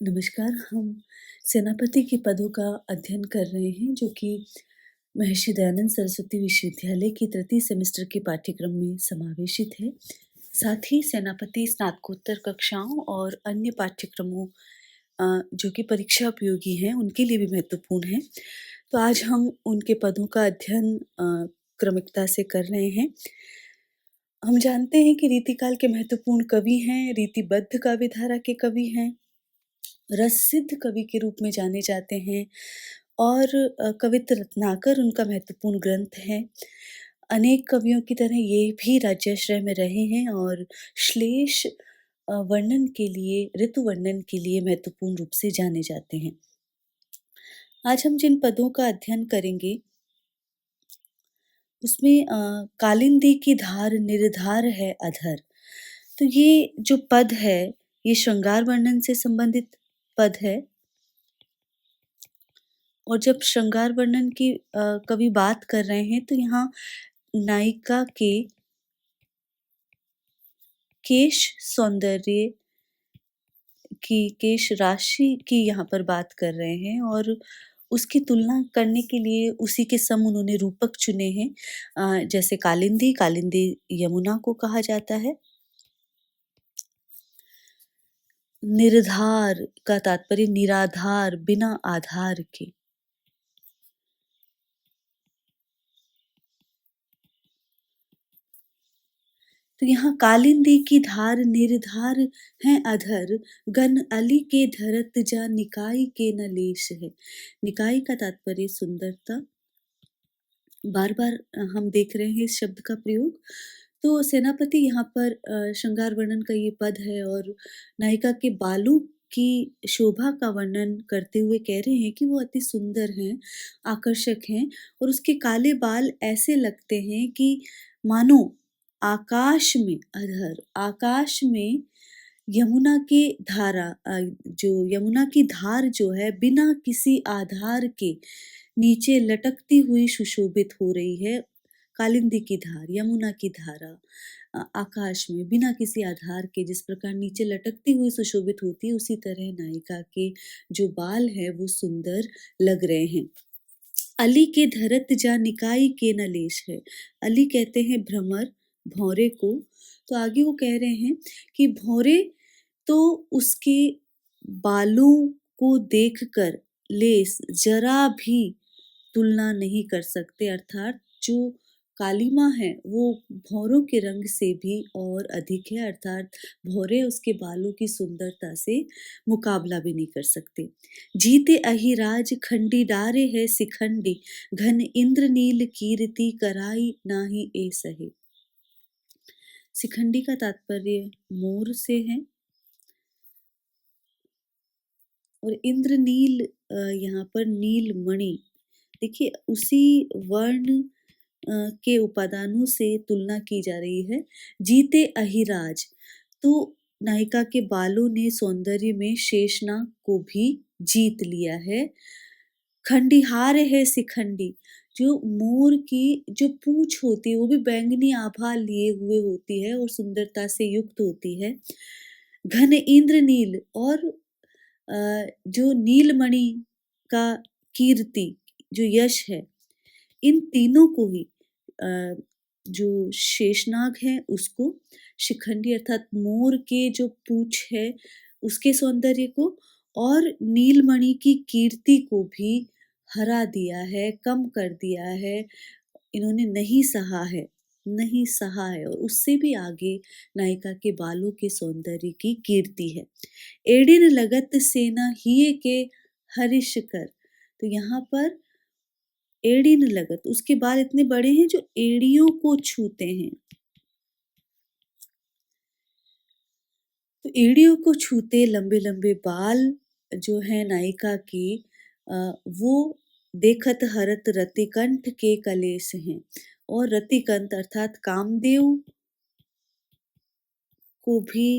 नमस्कार, हम सेनापति के पदों का अध्ययन कर रहे हैं जो कि महर्षि दयानंद सरस्वती विश्वविद्यालय की तृतीय सेमेस्टर के पाठ्यक्रम में समावेशित है। साथ ही सेनापति स्नातकोत्तर कक्षाओं और अन्य पाठ्यक्रमों जो कि परीक्षा उपयोगी हैं, उनके लिए भी महत्वपूर्ण है। तो आज हम उनके पदों का अध्ययन क्रमिकता से कर रहे हैं। हम जानते हैं कि रीतिकाल के महत्वपूर्ण कवि हैं, रीतिबद्ध काव्यधारा के कवि हैं, रससिद्ध कवि के रूप में जाने जाते हैं और कवित्त रत्नाकर उनका महत्वपूर्ण ग्रंथ है। अनेक कवियों की तरह ये भी राज्याश्रय में रहे हैं और श्लेष वर्णन के लिए, ऋतु वर्णन के लिए महत्वपूर्ण रूप से जाने जाते हैं। आज हम जिन पदों का अध्ययन करेंगे उसमें कालिंदी की धार निर्धार है अधर। तो ये जो पद है, ये श्रृंगार वर्णन से संबंधित पद है। और जब श्रृंगार वर्णन की कवि बात कर रहे हैं तो यहाँ नायिका के केश सौंदर्य की, केश राशि की यहाँ पर बात कर रहे हैं और उसकी तुलना करने के लिए उसी के सम उन्होंने रूपक चुने हैं। जैसे कालिंदी, कालिंदी यमुना को कहा जाता है। निर्धार का तात्पर्य निराधार, बिना आधार के। तो यहाँ कालिंदी की धार निर्धार हैं अधर, गन अली के धरत जा निकाय के न लेश है। निकाय का तात्पर्य सुंदरता। बार बार हम देख रहे हैं इस शब्द का प्रयोग। तो सेनापति यहाँ पर श्रृंगार वर्णन का ये पद है और नायिका के बालों की शोभा का वर्णन करते हुए कह रहे हैं कि वो अति सुंदर हैं, आकर्षक हैं और उसके काले बाल ऐसे लगते हैं कि मानो आकाश में अधर, आकाश में यमुना की धारा जो यमुना की धार जो है बिना किसी आधार के नीचे लटकती हुई सुशोभित हो रही है। कालिंदी की धार, यमुना की धारा आकाश में बिना किसी आधार के जिस प्रकार नीचे लटकती हुई सुशोभित होती है, उसी तरह नायिका के जो बाल हैं वो सुंदर लग रहे हैं। अली के धरत जा निकाय के न लेश है। अली कहते हैं भ्रमर, भौरे को। तो आगे वो कह रहे हैं कि भौरे तो उसके बालों को देखकर लेस जरा भी तुलना नहीं कर सकते, अर्थात जो कालिमा है वो भौरों के रंग से भी और अधिक है, अर्थात भौरे उसके बालों की सुंदरता से मुकाबला भी नहीं कर सकते। जीते अहिराज खंडी डारे है सिखंडी, घन इंद्रनील कीर्ति कराई नाही ए सहे। शिखंडी का तात्पर्य मोर से है और इंद्रनील यहाँ पर नीलमणि, देखिए उसी वर्ण के उपादानों से तुलना की जा रही है। जीते अहिराज, तो नायिका के बालों ने सौंदर्य में शेषनाग को भी जीत लिया है। खंडिहार है शिखंडी, जो मोर की जो पूंछ होती है वो भी बैंगनी आभा लिए हुए होती है और सुंदरता से युक्त होती है। घन इंद्रनील और जो नीलमणि का कीर्ति, जो यश है, इन तीनों को ही जो शेषनाग है उसको, शिखंडी अर्थात मोर के जो पूंछ है उसके सौंदर्य को और नीलमणि की कीर्ति को भी हरा दिया है, कम कर दिया है। इन्होंने नहीं सहा है, नहीं सहा है और उससे भी आगे नायिका के बालों के सौंदर्य की कीर्ति है। एडिन लगत सेना हिये के हरिश कर, तो यहाँ पर एड़ी न लगत, उसके बाल इतने बड़े हैं जो एड़ियों को छूते हैं। तो एड़ियों को छूते लंबे लंबे बाल जो है नायिका के, वो देखत हरत रतिकंठ के कलेश हैं और रतिकंठ अर्थात कामदेव को भी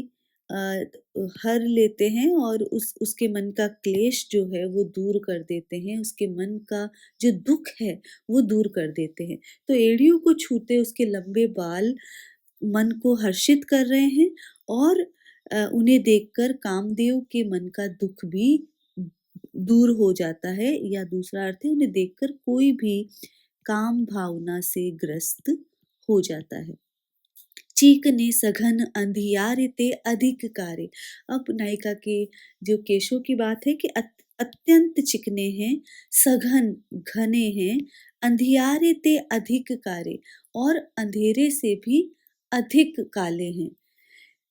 हर लेते हैं और उसके मन का क्लेश जो है वो दूर कर देते हैं, उसके मन का जो दुख है वो दूर कर देते हैं। तो एड़ियों को छूते उसके लंबे बाल मन को हर्षित कर रहे हैं और उन्हें देखकर कामदेव के मन का दुख भी दूर हो जाता है, या दूसरा अर्थ है उन्हें देखकर कोई भी काम भावना से ग्रस्त हो जाता है। चीकने सघन अंधियारे ते अधिक कारे। अब नायिका के जो केशों की बात है कि अत्यंत चिकने हैं, सघन घने हैं, अंधियारे ते अधिक कारे, और अंधेरे से भी अधिक काले हैं।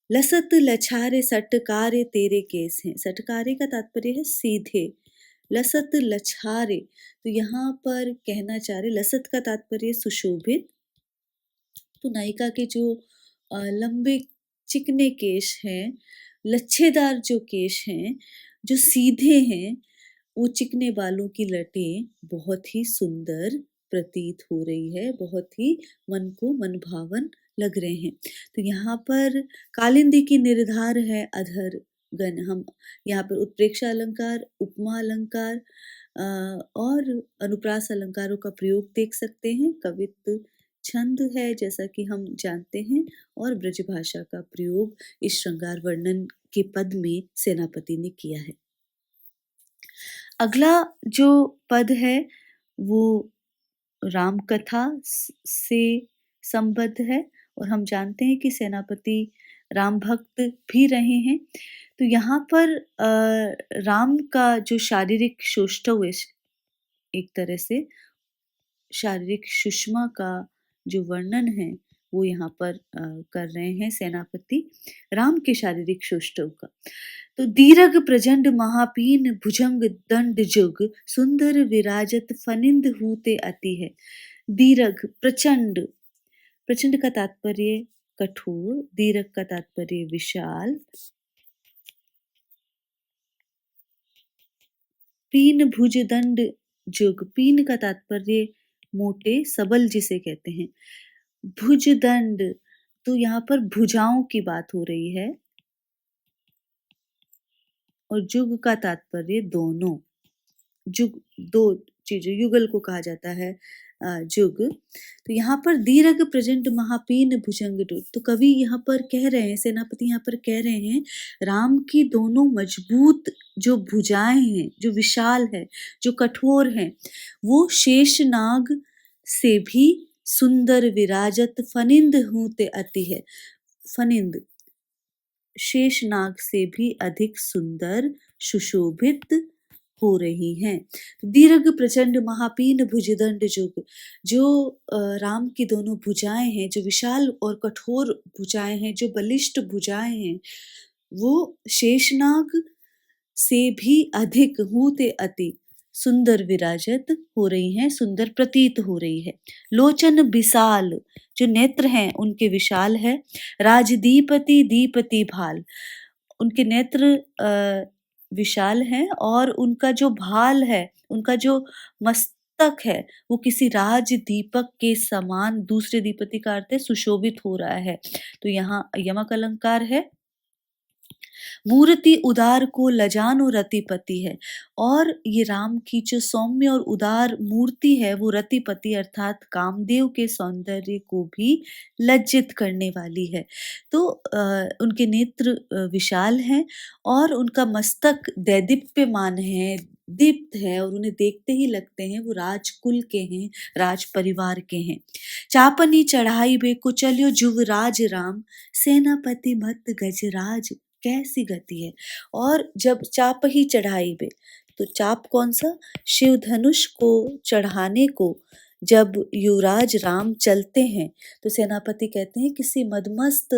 लसत लछारे सटकारे तेरे केस हैं। सटकारे का तात्पर्य है सीधे। लसत लछारे, तो यहाँ पर कहना चाह रहे, लसत का तात्पर्य सुशोभित, तो नायिका के जो लंबे चिकने केश हैं, लच्छेदार जो केश हैं, जो सीधे हैं, वो चिकने बालों की लटें बहुत ही सुंदर प्रतीत हो रही है, बहुत ही मन को मनभावन लग रहे हैं। तो यहाँ पर कालिंदी की निर्धार है अधर गण। हम यहाँ पर उत्प्रेक्षा अलंकार, उपमा अलंकार और अनुप्रास अलंकारों का प्रयोग देख सकते हैं। कवित्व छंद है जैसा कि हम जानते हैं, और ब्रज भाषा का प्रयोग इस श्रृंगार वर्णन के पद में सेनापति ने किया है। अगला जो पद है वो राम कथा से संबद्ध है, और हम जानते हैं कि सेनापति राम भक्त भी रहे हैं। तो यहाँ पर राम का जो शारीरिक सौष्ठव है, एक तरह से शारीरिक सुषमा का जो वर्णन है वो यहाँ पर कर रहे हैं सेनापति, राम के शारीरिक सौष्ठव का। तो दीर्घ प्रचंड महापीन भुजंग दंड जुग, सुंदर विराजत फनिंद हूते अति है। दीर्घ प्रचंड, प्रचंड का तात्पर्य कठोर, दीर्घ का तात्पर्य विशाल, पीन भुज दंड जुग, पीन का तात्पर्य मोटे सबल जिसे कहते हैं। भुज दंड, तो यहाँ पर भुजाओं की बात हो रही है, और जुग का तात्पर्य दोनों, जुग दो चीजें, युगल को कहा जाता है जुग। तो यहाँ पर दीर्घ प्रचंड महापीन भुजंग डोर, तो कवि यहाँ पर कह रहे हैं, सेनापति यहाँ पर कह रहे हैं, राम की दोनों मजबूत जो भुजाएं हैं, जो विशाल है, जो कठोर हैं, वो शेषनाग से भी सुंदर विराजत फनिंद हूते अति है। फनिंद शेषनाग से भी अधिक सुंदर सुशोभित हो रही हैं। दीर्घ प्रचंड महापीन भुजदंड जुग, जो राम की दोनों भुजाएं हैं, जो विशाल और कठोर भुजाएं हैं, जो बलिष्ठ भुजाएं हैं, वो शेषनाग से भी अधिक हूते अति सुंदर विराजत हो रही हैं, सुंदर प्रतीत हो रही है। लोचन विशाल, जो नेत्र हैं उनके विशाल है। राजदीपति दीपति भाल, उनके नेत्र विशाल हैं, और उनका जो भाल है, उनका जो मस्तक है, वो किसी राज दीपक के समान, दूसरे दीपति का अर्थ है सुशोभित हो रहा है। तो यहाँ यमक अलंकार है। मूर्ति उदार को लजानो रतिपति है, और ये राम की जो सौम्य और उदार मूर्ति है वो रतिपति अर्थात कामदेव के सौंदर्य को भी लज्जित करने वाली है। तो उनके नेत्र विशाल हैं, और उनका मस्तक दैदीप्यमान है, दीप्त है, और उन्हें देखते ही लगते हैं वो राजकुल के हैं, राज परिवार के हैं। चापनी चढ़ाई बे कुचल्यो जुवराज राम, सेनापति मत गजराज कैसी गति है। और जब चाप ही चढ़ाई बे, तो चाप कौन सा, शिव धनुष को चढ़ाने को जब युवराज राम चलते हैं, तो सेनापति कहते हैं किसी मदमस्त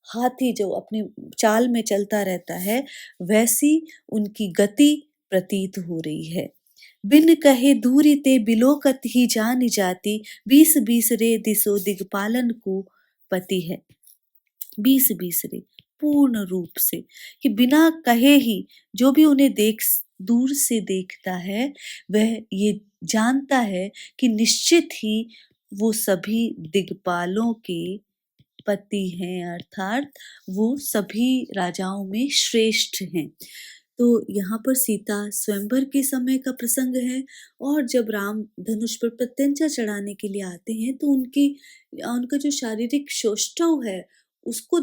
हाथी जो अपनी चाल में चलता रहता है, वैसी उनकी गति प्रतीत हो रही है। बिन कहे दूरी ते बिलोकत ही जानी जाती, 20 रे दिसो दिगपालन को पति है। 20 रे पूर्ण रूप से, कि बिना कहे ही जो भी उन्हें दूर से देखता है वह ये जानता है कि निश्चित ही वो सभी दिग्पालों के पति हैं, अर्थात वो सभी राजाओं में श्रेष्ठ हैं। तो यहाँ पर सीता स्वयंवर के समय का प्रसंग है, और जब राम धनुष पर प्रत्यंचा चढ़ाने के लिए आते हैं तो उनका जो शारीरिक सौष्ठव है उसको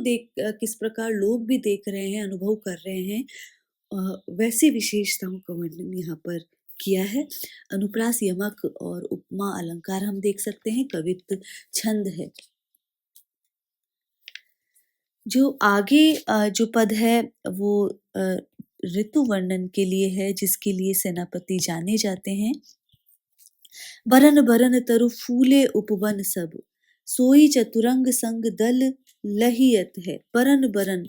किस प्रकार लोग भी देख रहे हैं, अनुभव कर रहे हैं, वैसी विशेषताओं का वर्णन यहाँ पर किया है। अनुप्रास, यमक और उपमा अलंकार हम देख सकते हैं, कवित्व छंद है। जो आगे जो पद है वो ऋतु वर्णन के लिए है, जिसके लिए सेनापति जाने जाते हैं। बरन बरन तरु फूले उपवन सब, सोई चतुरंग संग दल लहियत है। बरन बरन,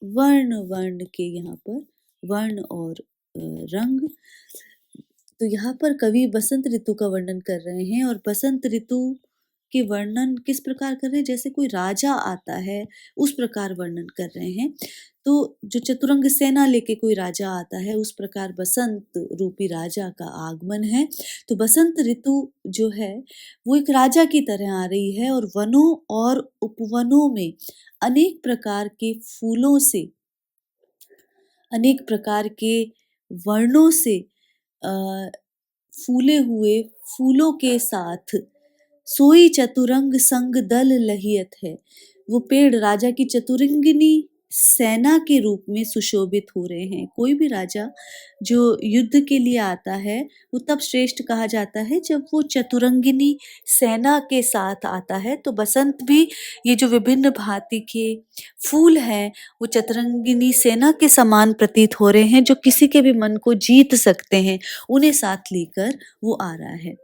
वर्ण वर्ण के यहाँ पर वर्ण और रंग, तो यहाँ पर कवि बसंत ऋतु का वर्णन कर रहे हैं और बसंत ऋतु के वर्णन किस प्रकार कर रहे हैं, जैसे कोई राजा आता है उस प्रकार वर्णन कर रहे हैं। तो जो चतुरंग सेना लेके कोई राजा आता है उस प्रकार बसंत रूपी राजा का आगमन है। तो बसंत ऋतु जो है वो एक राजा की तरह आ रही है और वनों और उपवनों में अनेक प्रकार के फूलों से, अनेक प्रकार के वर्णों से फूले हुए फूलों के साथ सोई चतुरंग संग दल लहियत है। वो पेड़ राजा की चतुरंगिनी सेना के रूप में सुशोभित हो रहे हैं। कोई भी राजा जो युद्ध के लिए आता है वो तब श्रेष्ठ कहा जाता है जब वो चतुरंगिनी सेना के साथ आता है। तो बसंत भी ये जो विभिन्न भांति के फूल हैं वो चतुरंगिनी सेना के समान प्रतीत हो रहे हैं, जो किसी के भी मन को जीत सकते हैं, उन्हें साथ लेकर वो आ रहा है।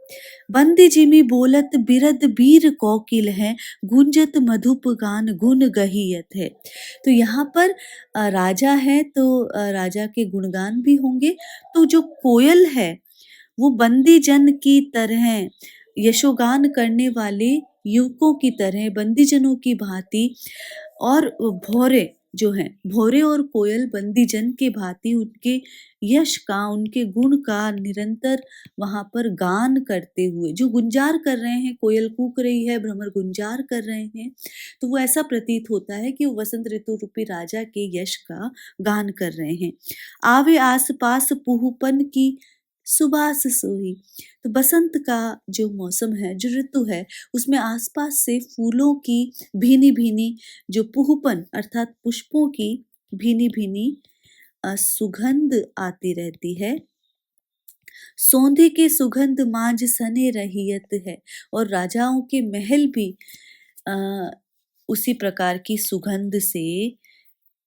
बंदी जिमी बोलत बिरद बीर कोकिल है, गुंजत मधुप गान गुण गहियत है। तो यहाँ पर राजा है तो राजा के गुणगान भी होंगे। तो जो कोयल है वो बंदी जन की तरह, यशोगान करने वाले युवकों की तरह, बंदीजनों की भांति, और भौरे जो हैं, भौरे और कोयल बंदीजन के भांति उनके यश का, उनके गुण का निरंतर वहां पर गान करते हुए, जो गुंजार कर रहे हैं, कोयल कूक रही है, भ्रमर गुंजार कर रहे हैं, तो वो ऐसा प्रतीत होता है कि वो वसंत ऋतु रूपी राजा के यश का गान कर रहे हैं। आवे आस पास पुहुपन की सुबास सोई। तो बसंत का जो मौसम है, जो ऋतु है, उसमें आसपास से फूलों की भीनी भीनी जो पुहुपन अर्थात पुष्पों की भीनी भीनी सुगंध आती रहती है। सौंधे के सुगंध मांझ सने रहियत है, और राजाओं के महल भी आ, उसी प्रकार की सुगंध से,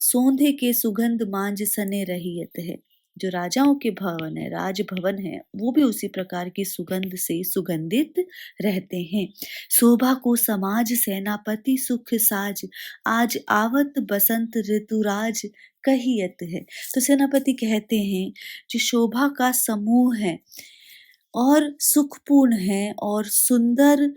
सौंधे के सुगंध मांझ सने रहियत है। जो राजाओं के भवन है, राजभवन है, वो भी उसी प्रकार की सुगंध से सुगंधित रहते हैं। शोभा को समाज सेनापति सुख साज, आज आवत बसंत ऋतुराज कहियत है। तो सेनापति कहते हैं जो शोभा का समूह है और सुखपूर्ण है और सुंदर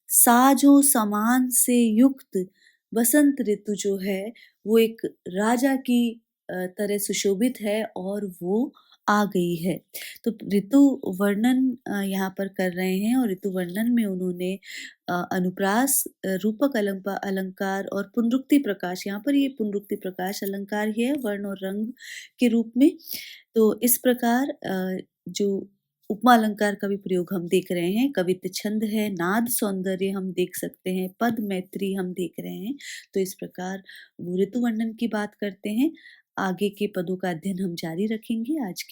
साजो सामान से युक्त बसंत ऋतु जो है वो एक राजा की तरह सुशोभित है और वो आ गई है। तो ऋतु वर्णन यहाँ पर कर रहे हैं और ऋतु वर्णन में उन्होंने अनुप्रास, रूपक अलंकार और पुनरुक्ति प्रकाश, यहाँ पर ये पुनरुक्ति प्रकाश अलंकार ही है वर्ण और रंग के रूप में। तो इस प्रकार जो उपमा अलंकार का भी प्रयोग हम देख रहे हैं, कवित्व छंद है, नाद सौंदर्य हम देख सकते हैं, पद मैत्री हम देख रहे हैं। तो इस प्रकार वो ऋतु वर्णन की बात करते हैं। आगे के पदों का अध्ययन हम जारी रखेंगे। आज